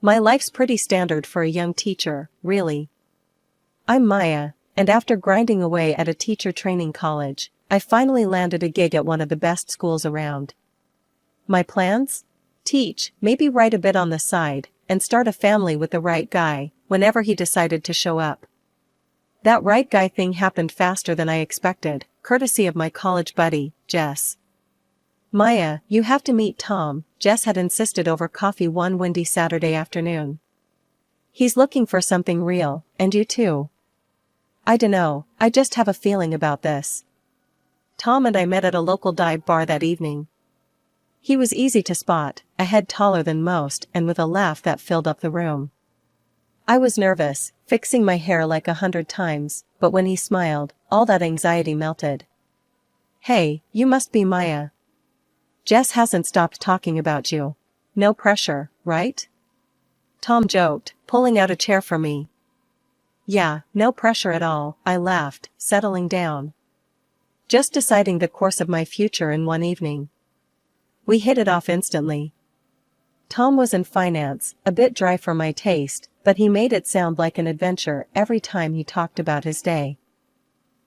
My life's pretty standard for a young teacher, really. I'm Maya, and after grinding away at a teacher training college, I finally landed a gig at one of the best schools around. My plans? Teach, maybe write a bit on the side, and start a family with the right guy, whenever he decided to show up. That right guy thing happened faster than I expected, courtesy of my college buddy, Jess. Maya, you have to meet Tom, Jess had insisted over coffee one windy Saturday afternoon. He's looking for something real, and you too. I dunno, I just have a feeling about this. Tom and I met at a local dive bar that evening. He was easy to spot, a head taller than most and with a laugh that filled up the room. I was nervous, fixing my hair like 100 times, but when he smiled, all that anxiety melted. Hey, you must be Maya. Jess hasn't stopped talking about you. No pressure, right? Tom joked, pulling out a chair for me. Yeah, no pressure at all, I laughed, settling down. Just deciding the course of my future in one evening. We hit it off instantly. Tom was in finance, a bit dry for my taste, but he made it sound like an adventure every time he talked about his day.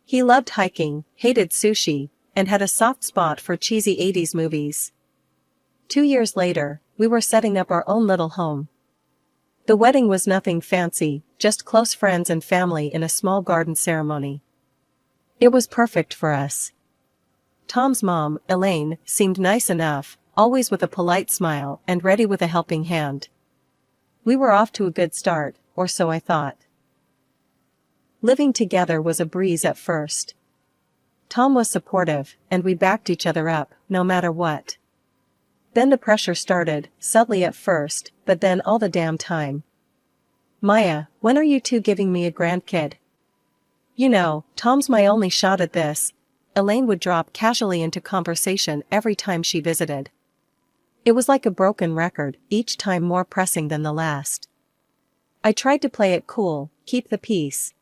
He loved hiking, hated sushi, and had a soft spot for cheesy 80s movies. 2 years later, we were setting up our own little home. The wedding was nothing fancy, just close friends and family in a small garden ceremony. It was perfect for us. Tom's mom, Elaine, seemed nice enough, always with a polite smile and ready with a helping hand. We were off to a good start, or so I thought. Living together was a breeze at first. Tom was supportive, and we backed each other up, no matter what. Then the pressure started, subtly at first, but then all the damn time. Maya, when are you two giving me a grandkid? You know, Tom's my only shot at this. Elaine would drop casually into conversation every time she visited. It was like a broken record, each time more pressing than the last. I tried to play it cool, keep the peace.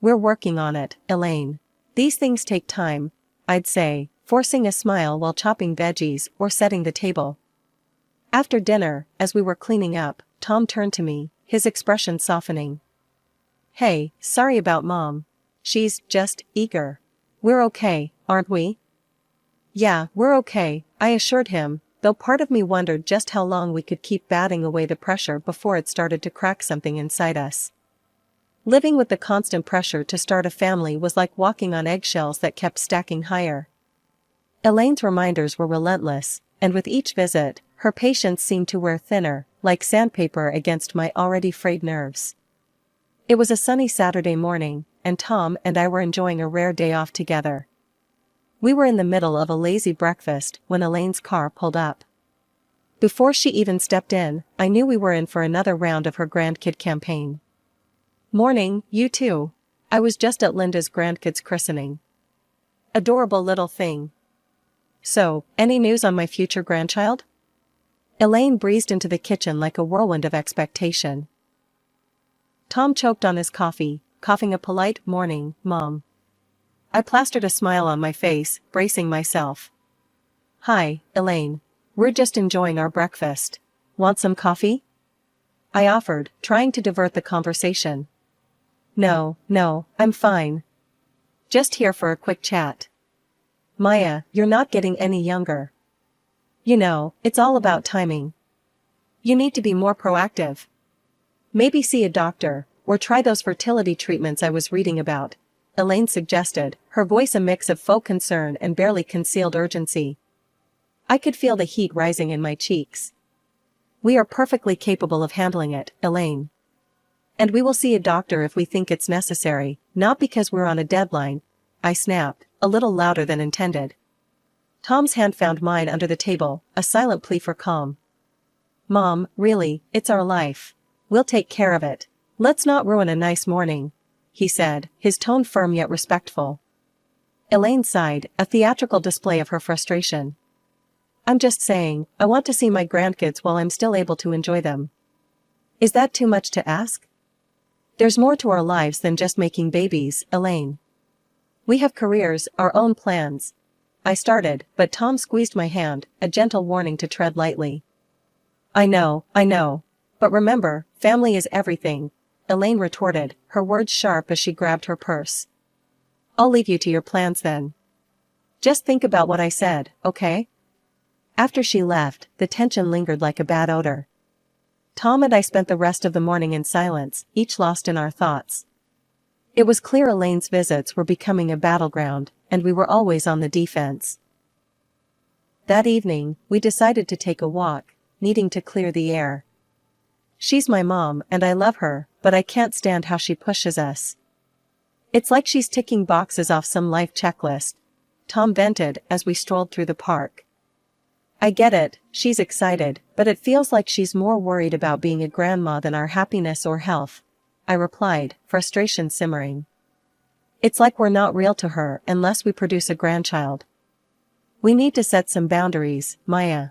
We're working on it, Elaine. These things take time, I'd say, forcing a smile while chopping veggies or setting the table. After dinner, as we were cleaning up, Tom turned to me, his expression softening. Hey, sorry about Mom. She's just eager. We're okay, aren't we? Yeah, we're okay, I assured him, though part of me wondered just how long we could keep batting away the pressure before it started to crack something inside us. Living with the constant pressure to start a family was like walking on eggshells that kept stacking higher. Elaine's reminders were relentless, and with each visit, her patience seemed to wear thinner, like sandpaper against my already frayed nerves. It was a sunny Saturday morning, and Tom and I were enjoying a rare day off together. We were in the middle of a lazy breakfast when Elaine's car pulled up. Before she even stepped in, I knew we were in for another round of her grandkid campaign. Morning, you two. I was just at Linda's grandkid's christening. Adorable little thing. So, any news on my future grandchild? Elaine breezed into the kitchen like a whirlwind of expectation. Tom choked on his coffee, coughing a polite morning, Mom. I plastered a smile on my face, bracing myself. Hi, Elaine. We're just enjoying our breakfast. Want some coffee? I offered, trying to divert the conversation. No, I'm fine. Just here for a quick chat. Maya, you're not getting any younger. You know, it's all about timing. You need to be more proactive. Maybe see a doctor, or try those fertility treatments I was reading about, Elaine suggested, her voice a mix of faux concern and barely concealed urgency. I could feel the heat rising in my cheeks. We are perfectly capable of handling it, Elaine. And we will see a doctor if we think it's necessary, not because we're on a deadline, I snapped, a little louder than intended. Tom's hand found mine under the table, a silent plea for calm. Mom, really, it's our life. We'll take care of it. Let's not ruin a nice morning, he said, his tone firm yet respectful. Elaine sighed, a theatrical display of her frustration. I'm just saying, I want to see my grandkids while I'm still able to enjoy them. Is that too much to ask? There's more to our lives than just making babies, Elaine. We have careers, our own plans. I started, but Tom squeezed my hand, a gentle warning to tread lightly. I know. But remember, family is everything, Elaine retorted, her words sharp as she grabbed her purse. I'll leave you to your plans then. Just think about what I said, okay? After she left, the tension lingered like a bad odor. Tom and I spent the rest of the morning in silence, each lost in our thoughts. It was clear Elaine's visits were becoming a battleground, and we were always on the defense. That evening, we decided to take a walk, needing to clear the air. She's my mom and I love her, but I can't stand how she pushes us. It's like she's ticking boxes off some life checklist, Tom vented as we strolled through the park. I get it, she's excited, but it feels like she's more worried about being a grandma than our happiness or health, I replied, frustration simmering. It's like we're not real to her unless we produce a grandchild. We need to set some boundaries, Maya.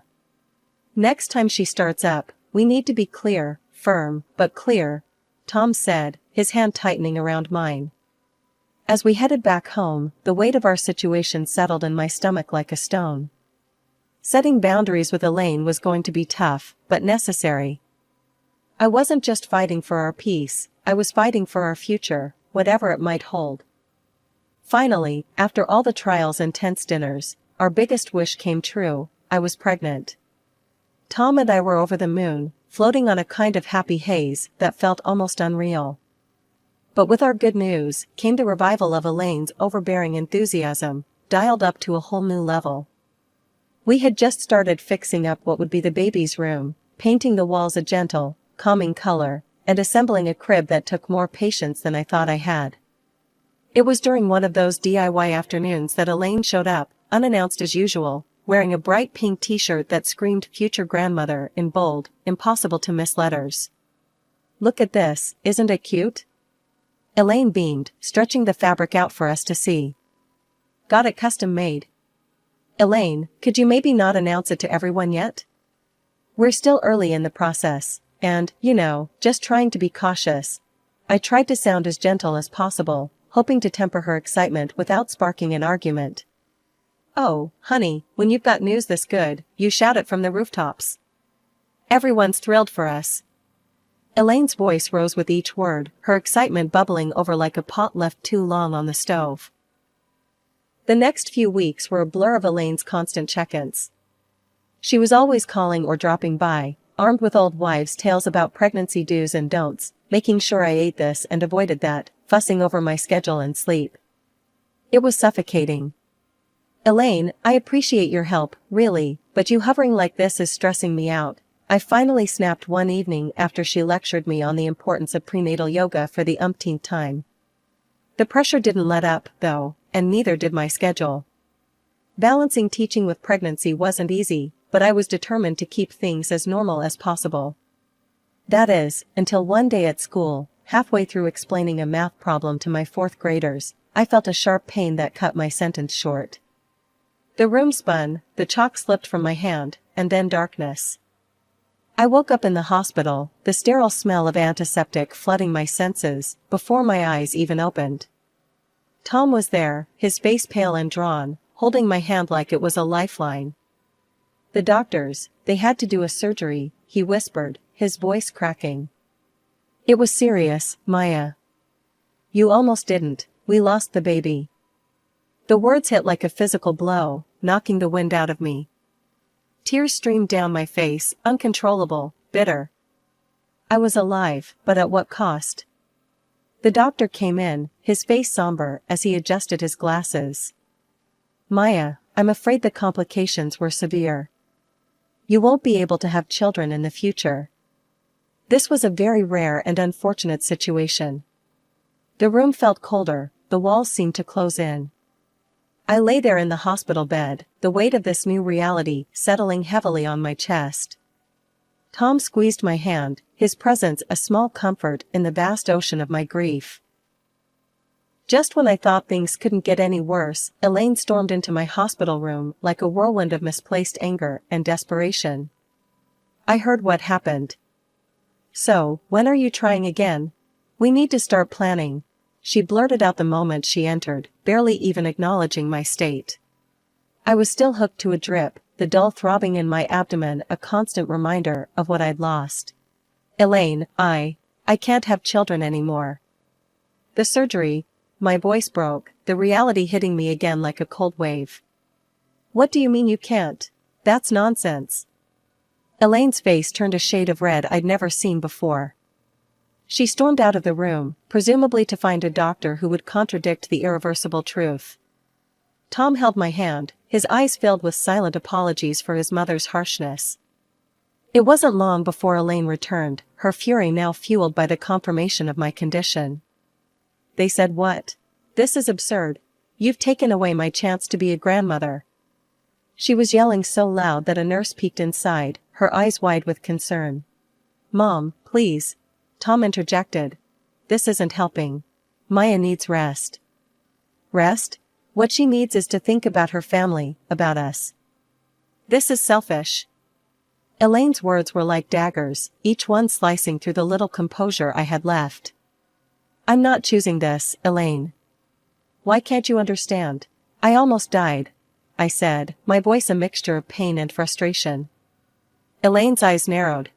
Next time she starts up, we need to be clear, firm, but clear, Tom said, his hand tightening around mine. As we headed back home, the weight of our situation settled in my stomach like a stone. Setting boundaries with Elaine was going to be tough, but necessary. I wasn't just fighting for our peace, I was fighting for our future, whatever it might hold. Finally, after all the trials and tense dinners, our biggest wish came true, I was pregnant. Tom and I were over the moon, floating on a kind of happy haze that felt almost unreal. But with our good news, came the revival of Elaine's overbearing enthusiasm, dialed up to a whole new level. We had just started fixing up what would be the baby's room, painting the walls a gentle, calming color, and assembling a crib that took more patience than I thought I had. It was during one of those DIY afternoons that Elaine showed up, unannounced as usual, wearing a bright pink t-shirt that screamed future grandmother in bold, impossible to miss letters. Look at this, isn't it cute? Elaine beamed, stretching the fabric out for us to see. Got it custom made. Elaine, could you maybe not announce it to everyone yet? We're still early in the process, and, just trying to be cautious. I tried to sound as gentle as possible, hoping to temper her excitement without sparking an argument. Oh, honey, when you've got news this good, you shout it from the rooftops. Everyone's thrilled for us. Elaine's voice rose with each word, her excitement bubbling over like a pot left too long on the stove. The next few weeks were a blur of Elaine's constant check-ins. She was always calling or dropping by, armed with old wives' tales about pregnancy do's and don'ts, making sure I ate this and avoided that, fussing over my schedule and sleep. It was suffocating. Elaine, I appreciate your help, really, but you hovering like this is stressing me out, I finally snapped one evening after she lectured me on the importance of prenatal yoga for the umpteenth time. The pressure didn't let up, though, and neither did my schedule. Balancing teaching with pregnancy wasn't easy, but I was determined to keep things as normal as possible. That is, until one day at school, halfway through explaining a math problem to my fourth graders, I felt a sharp pain that cut my sentence short. The room spun, the chalk slipped from my hand, and then darkness. I woke up in the hospital, the sterile smell of antiseptic flooding my senses, before my eyes even opened. Tom was there, his face pale and drawn, holding my hand like it was a lifeline. The doctors, they had to do a surgery, he whispered, his voice cracking. It was serious, Maya. You almost didn't, we lost the baby. The words hit like a physical blow, knocking the wind out of me. Tears streamed down my face, uncontrollable, bitter. I was alive, but at what cost? The doctor came in, his face somber as he adjusted his glasses. Maya, I'm afraid the complications were severe. You won't be able to have children in the future. This was a very rare and unfortunate situation. The room felt colder, the walls seemed to close in. I lay there in the hospital bed, the weight of this new reality settling heavily on my chest. Tom squeezed my hand, his presence a small comfort in the vast ocean of my grief. Just when I thought things couldn't get any worse, Elaine stormed into my hospital room like a whirlwind of misplaced anger and desperation. I heard what happened. So, when are you trying again? We need to start planning, she blurted out the moment she entered, barely even acknowledging my state. I was still hooked to a drip, the dull throbbing in my abdomen a constant reminder of what I'd lost. Elaine, I can't have children anymore. The surgery, my voice broke, the reality hitting me again like a cold wave. What do you mean you can't? That's nonsense. Elaine's face turned a shade of red I'd never seen before. She stormed out of the room, presumably to find a doctor who would contradict the irreversible truth. Tom held my hand, his eyes filled with silent apologies for his mother's harshness. It wasn't long before Elaine returned, her fury now fueled by the confirmation of my condition. They said what? This is absurd. You've taken away my chance to be a grandmother. She was yelling so loud that a nurse peeked inside, her eyes wide with concern. Mom, please. Tom interjected. This isn't helping. Maya needs rest. Rest? What she needs is to think about her family, about us. This is selfish. Elaine's words were like daggers, each one slicing through the little composure I had left. I'm not choosing this, Elaine. Why can't you understand? I almost died, I said, my voice a mixture of pain and frustration. Elaine's eyes narrowed.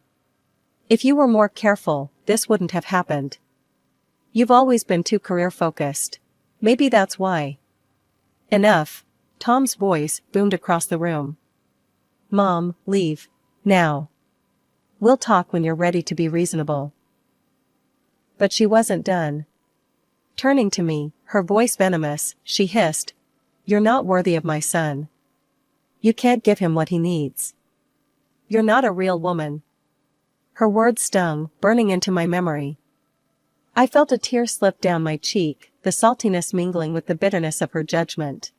If you were more careful, this wouldn't have happened. You've always been too career-focused. Maybe that's why. Enough. Tom's voice boomed across the room. Mom, leave. Now. We'll talk when you're ready to be reasonable. But she wasn't done. Turning to me, her voice venomous, she hissed. You're not worthy of my son. You can't give him what he needs. You're not a real woman. Her words stung, burning into my memory. I felt a tear slip down my cheek, the saltiness mingling with the bitterness of her judgment.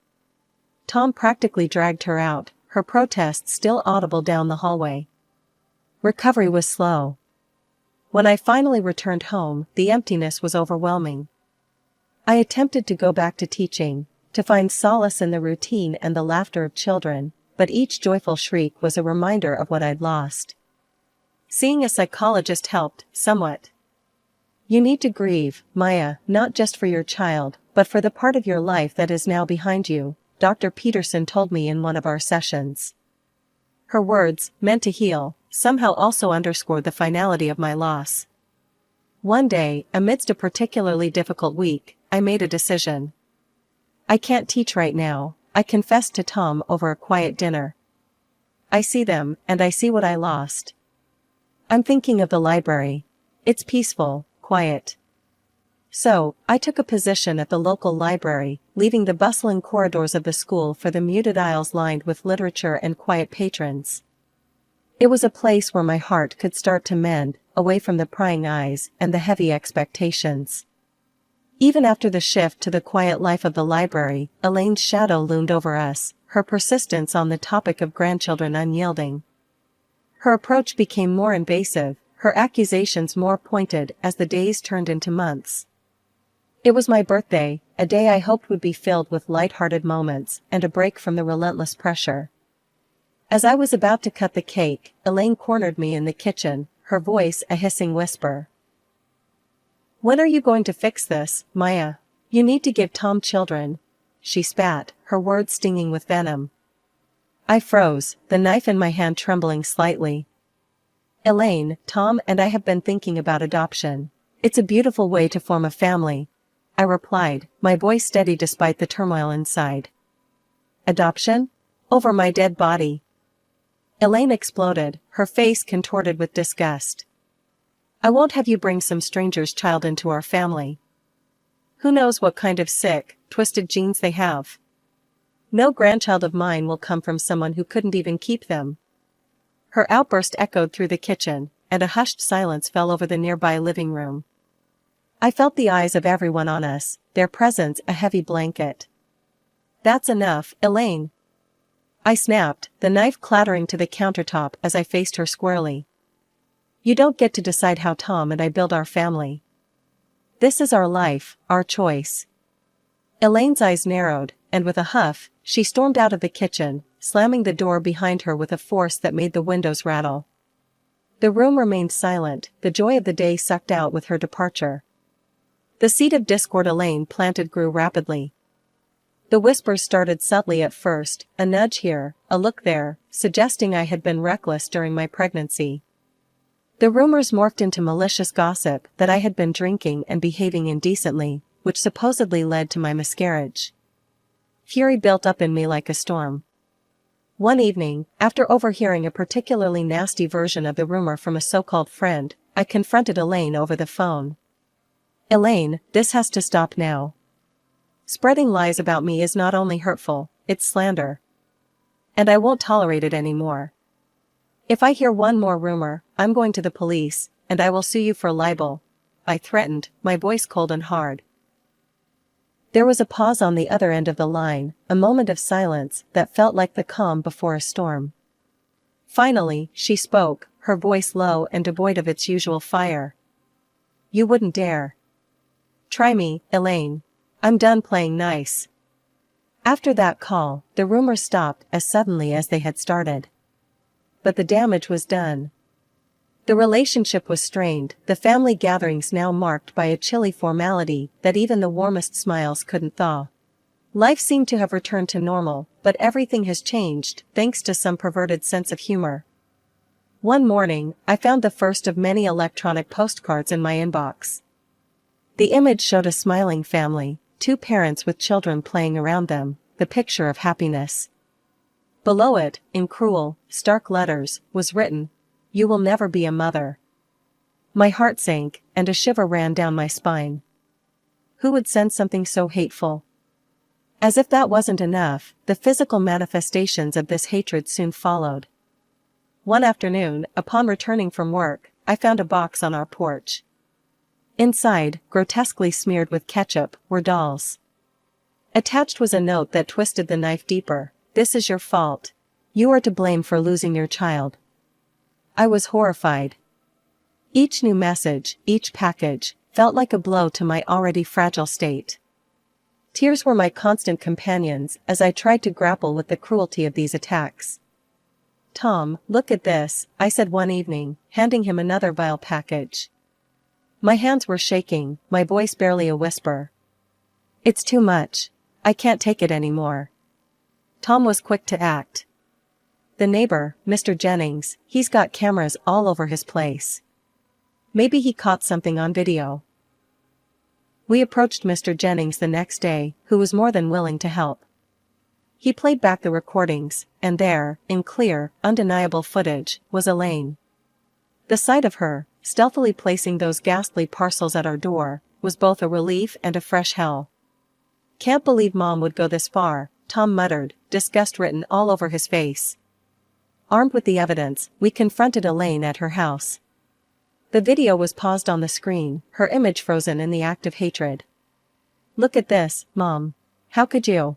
Tom practically dragged her out, her protests still audible down the hallway. Recovery was slow. When I finally returned home, the emptiness was overwhelming. I attempted to go back to teaching, to find solace in the routine and the laughter of children, but each joyful shriek was a reminder of what I'd lost. Seeing a psychologist helped, somewhat. You need to grieve, Maya, not just for your child, but for the part of your life that is now behind you, Dr. Peterson told me in one of our sessions. Her words, meant to heal, somehow also underscored the finality of my loss. One day, amidst a particularly difficult week, I made a decision. I can't teach right now, I confessed to Tom over a quiet dinner. I see them, and I see what I lost. I'm thinking of the library. It's peaceful, quiet. So, I took a position at the local library, leaving the bustling corridors of the school for the muted aisles lined with literature and quiet patrons. It was a place where my heart could start to mend, away from the prying eyes and the heavy expectations. Even after the shift to the quiet life of the library, Elaine's shadow loomed over us, her persistence on the topic of grandchildren unyielding. Her approach became more invasive, her accusations more pointed as the days turned into months. It was my birthday, a day I hoped would be filled with light-hearted moments and a break from the relentless pressure. As I was about to cut the cake, Elaine cornered me in the kitchen, her voice a hissing whisper. When are you going to fix this, Maya? You need to give Tom children. She spat, her words stinging with venom. I froze, the knife in my hand trembling slightly. Elaine, Tom and I have been thinking about adoption. It's a beautiful way to form a family, I replied, my voice steady despite the turmoil inside. Adoption? Over my dead body. Elaine exploded, her face contorted with disgust. I won't have you bring some stranger's child into our family. Who knows what kind of sick, twisted genes they have. No grandchild of mine will come from someone who couldn't even keep them. Her outburst echoed through the kitchen, and a hushed silence fell over the nearby living room. I felt the eyes of everyone on us, their presence a heavy blanket. That's enough, Elaine. I snapped, the knife clattering to the countertop as I faced her squarely. You don't get to decide how Tom and I build our family. This is our life, our choice. Elaine's eyes narrowed, and with a huff, she stormed out of the kitchen, slamming the door behind her with a force that made the windows rattle. The room remained silent, the joy of the day sucked out with her departure. The seed of discord Elaine planted grew rapidly. The whispers started subtly at first, a nudge here, a look there, suggesting I had been reckless during my pregnancy. The rumors morphed into malicious gossip that I had been drinking and behaving indecently, which supposedly led to my miscarriage. Fury built up in me like a storm. One evening, after overhearing a particularly nasty version of the rumor from a so-called friend, I confronted Elaine over the phone. "Elaine, this has to stop now. Spreading lies about me is not only hurtful, it's slander. And I won't tolerate it anymore. If I hear one more rumor, I'm going to the police, and I will sue you for libel," I threatened, my voice cold and hard. There was a pause on the other end of the line, a moment of silence that felt like the calm before a storm. Finally, she spoke, her voice low and devoid of its usual fire. "You wouldn't dare. Try me, Elaine. I'm done playing nice." After that call, the rumors stopped as suddenly as they had started. But the damage was done. The relationship was strained, the family gatherings now marked by a chilly formality that even the warmest smiles couldn't thaw. Life seemed to have returned to normal, but everything has changed, thanks to some perverted sense of humor. One morning, I found the first of many electronic postcards in my inbox. The image showed a smiling family, 2 parents with children playing around them, the picture of happiness. Below it, in cruel, stark letters, was written, "You will never be a mother." My heart sank, and a shiver ran down my spine. Who would send something so hateful? As if that wasn't enough, the physical manifestations of this hatred soon followed. One afternoon, upon returning from work, I found a box on our porch. Inside, grotesquely smeared with ketchup, were dolls. Attached was a note that twisted the knife deeper. "This is your fault. You are to blame for losing your child." I was horrified. Each new message, each package, felt like a blow to my already fragile state. Tears were my constant companions as I tried to grapple with the cruelty of these attacks. "Tom, look at this," I said one evening, handing him another vile package. My hands were shaking, my voice barely a whisper. "It's too much. I can't take it anymore." Tom was quick to act. "The neighbor, Mr. Jennings, he's got cameras all over his place. Maybe he caught something on video." We approached Mr. Jennings the next day, who was more than willing to help. He played back the recordings, and there, in clear, undeniable footage, was Elaine. The sight of her, stealthily placing those ghastly parcels at our door, was both a relief and a fresh hell. "Can't believe Mom would go this far," Tom muttered, disgust written all over his face. Armed with the evidence, we confronted Elaine at her house. The video was paused on the screen, her image frozen in the act of hatred. "Look at this, Mom. How could you?"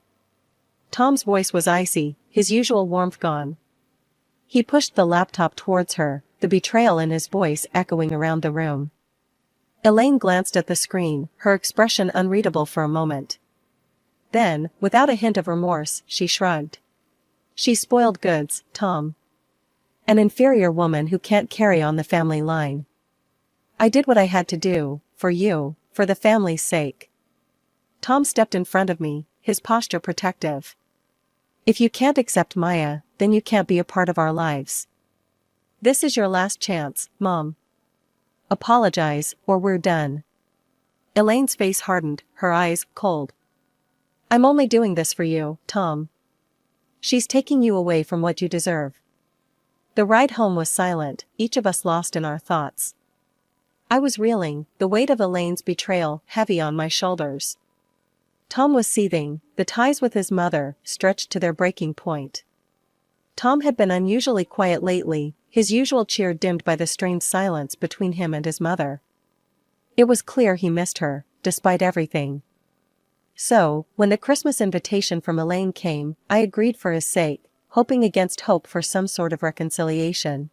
Tom's voice was icy, his usual warmth gone. He pushed the laptop towards her, the betrayal in his voice echoing around the room. Elaine glanced at the screen, her expression unreadable for a moment. Then, without a hint of remorse, she shrugged. "She's spoiled goods, Tom. An inferior woman who can't carry on the family line. I did what I had to do, for you, for the family's sake." Tom stepped in front of me, his posture protective. "If you can't accept Maya, then you can't be a part of our lives. This is your last chance, Mom. Apologize, or we're done." Elaine's face hardened, her eyes cold. "I'm only doing this for you, Tom. She's taking you away from what you deserve." The ride home was silent, each of us lost in our thoughts. I was reeling, the weight of Elaine's betrayal heavy on my shoulders. Tom was seething, the ties with his mother stretched to their breaking point. Tom had been unusually quiet lately, his usual cheer dimmed by the strained silence between him and his mother. It was clear he missed her, despite everything. So, when the Christmas invitation from Elaine came, I agreed for his sake, hoping against hope for some sort of reconciliation.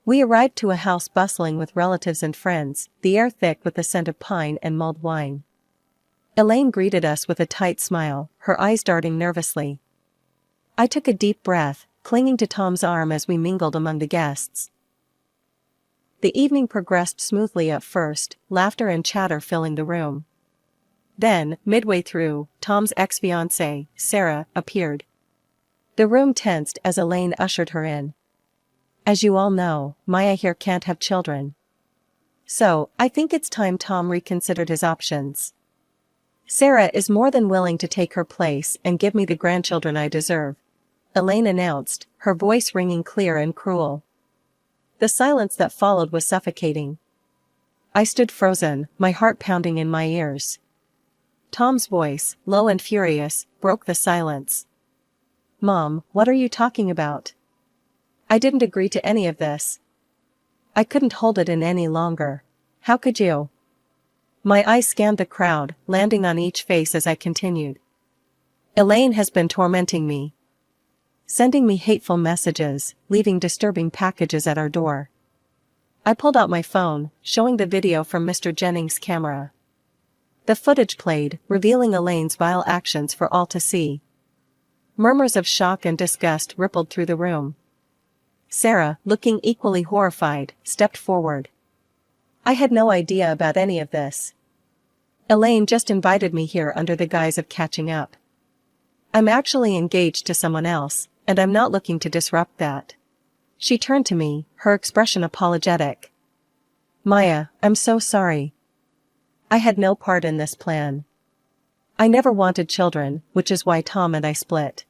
We arrived to a house bustling with relatives and friends, the air thick with the scent of pine and mulled wine. Elaine greeted us with a tight smile, her eyes darting nervously. I took a deep breath, clinging to Tom's arm as we mingled among the guests. The evening progressed smoothly at first, laughter and chatter filling the room. Then, midway through, Tom's ex-fiancée, Sarah, appeared. The room tensed as Elaine ushered her in. As you all know, Maya here can't have children. So, I think it's time Tom reconsidered his options. Sarah is more than willing to take her place and give me the grandchildren I deserve, Elaine announced, her voice ringing clear and cruel. The silence that followed was suffocating. I stood frozen, my heart pounding in my ears. Tom's voice, low and furious, broke the silence. Mom, what are you talking about? I didn't agree to any of this. I couldn't hold it in any longer. How could you? My eyes scanned the crowd, landing on each face as I continued. Elaine has been tormenting me. Sending me hateful messages, leaving disturbing packages at our door. I pulled out my phone, showing the video from Mr. Jennings' camera. The footage played, revealing Elaine's vile actions for all to see. Murmurs of shock and disgust rippled through the room. Sarah, looking equally horrified, stepped forward. I had no idea about any of this. Elaine just invited me here under the guise of catching up. I'm actually engaged to someone else, and I'm not looking to disrupt that. She turned to me, her expression apologetic. Maya, I'm so sorry. I had no part in this plan. I never wanted children, which is why Tom and I split.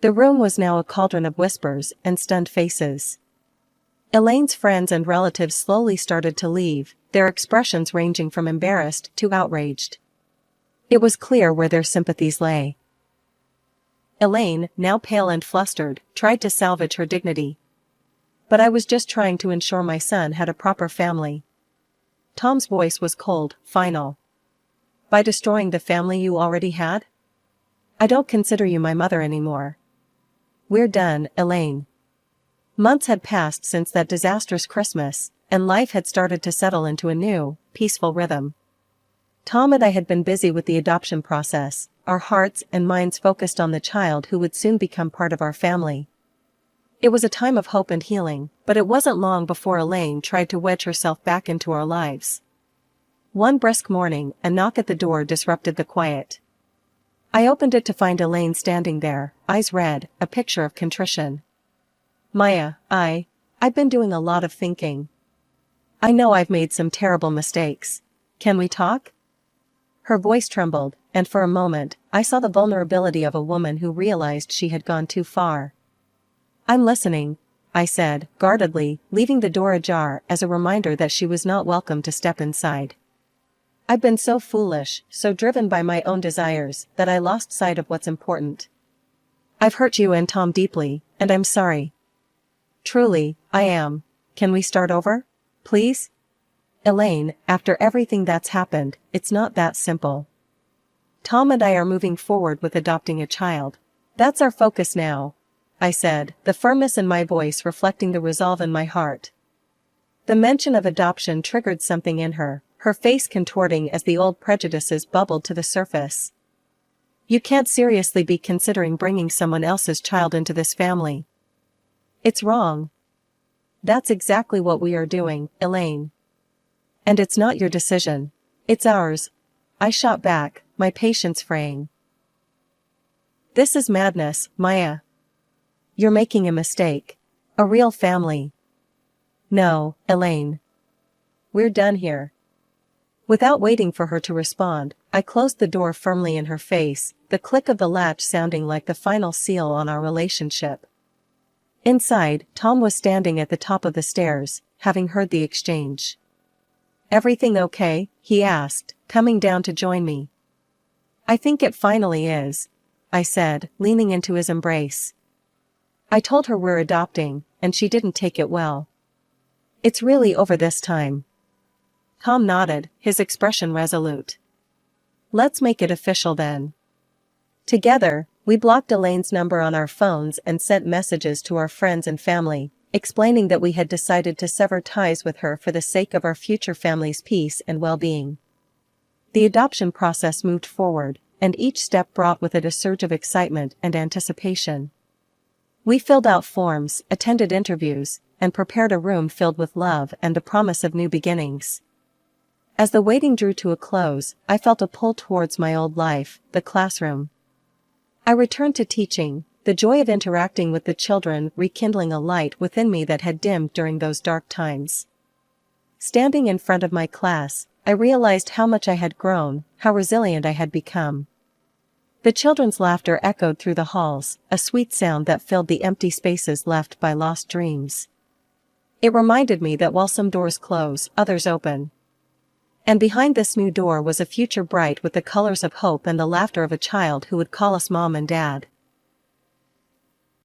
The room was now a cauldron of whispers and stunned faces. Elaine's friends and relatives slowly started to leave, their expressions ranging from embarrassed to outraged. It was clear where their sympathies lay. Elaine, now pale and flustered, tried to salvage her dignity. But I was just trying to ensure my son had a proper family. Tom's voice was cold, final. By destroying the family you already had? I don't consider you my mother anymore. We're done, Elaine. Months had passed since that disastrous Christmas, and life had started to settle into a new, peaceful rhythm. Tom and I had been busy with the adoption process, our hearts and minds focused on the child who would soon become part of our family. It was a time of hope and healing, but it wasn't long before Elaine tried to wedge herself back into our lives. One brisk morning, a knock at the door disrupted the quiet. I opened it to find Elaine standing there, eyes red, a picture of contrition. Maya, I've been doing a lot of thinking. I know I've made some terrible mistakes. Can we talk? Her voice trembled, and for a moment, I saw the vulnerability of a woman who realized she had gone too far. I'm listening, I said, guardedly, leaving the door ajar as a reminder that she was not welcome to step inside. I've been so foolish, so driven by my own desires, that I lost sight of what's important. I've hurt you and Tom deeply, and I'm sorry. Truly, I am. Can we start over? Please? Elaine, after everything that's happened, it's not that simple. Tom and I are moving forward with adopting a child. That's our focus now, I said, the firmness in my voice reflecting the resolve in my heart. The mention of adoption triggered something in her, her face contorting as the old prejudices bubbled to the surface. You can't seriously be considering bringing someone else's child into this family. It's wrong. That's exactly what we are doing, Elaine. And it's not your decision. It's ours. I shot back, my patience fraying. This is madness, Maya. You're making a mistake. A real family. No, Elaine. We're done here. Without waiting for her to respond, I closed the door firmly in her face, the click of the latch sounding like the final seal on our relationship. Inside, Tom was standing at the top of the stairs, having heard the exchange. Everything okay? He asked, coming down to join me. I think it finally is, I said, leaning into his embrace. I told her we're adopting, and she didn't take it well. It's really over this time. Tom nodded, his expression resolute. Let's make it official then. Together, we blocked Elaine's number on our phones and sent messages to our friends and family, explaining that we had decided to sever ties with her for the sake of our future family's peace and well-being. The adoption process moved forward, and each step brought with it a surge of excitement and anticipation. We filled out forms, attended interviews, and prepared a room filled with love and the promise of new beginnings. As the waiting drew to a close, I felt a pull towards my old life, the classroom. I returned to teaching, the joy of interacting with the children rekindling a light within me that had dimmed during those dark times. Standing in front of my class, I realized how much I had grown, how resilient I had become. The children's laughter echoed through the halls, a sweet sound that filled the empty spaces left by lost dreams. It reminded me that while some doors close, others open. And behind this new door was a future bright with the colors of hope and the laughter of a child who would call us mom and dad.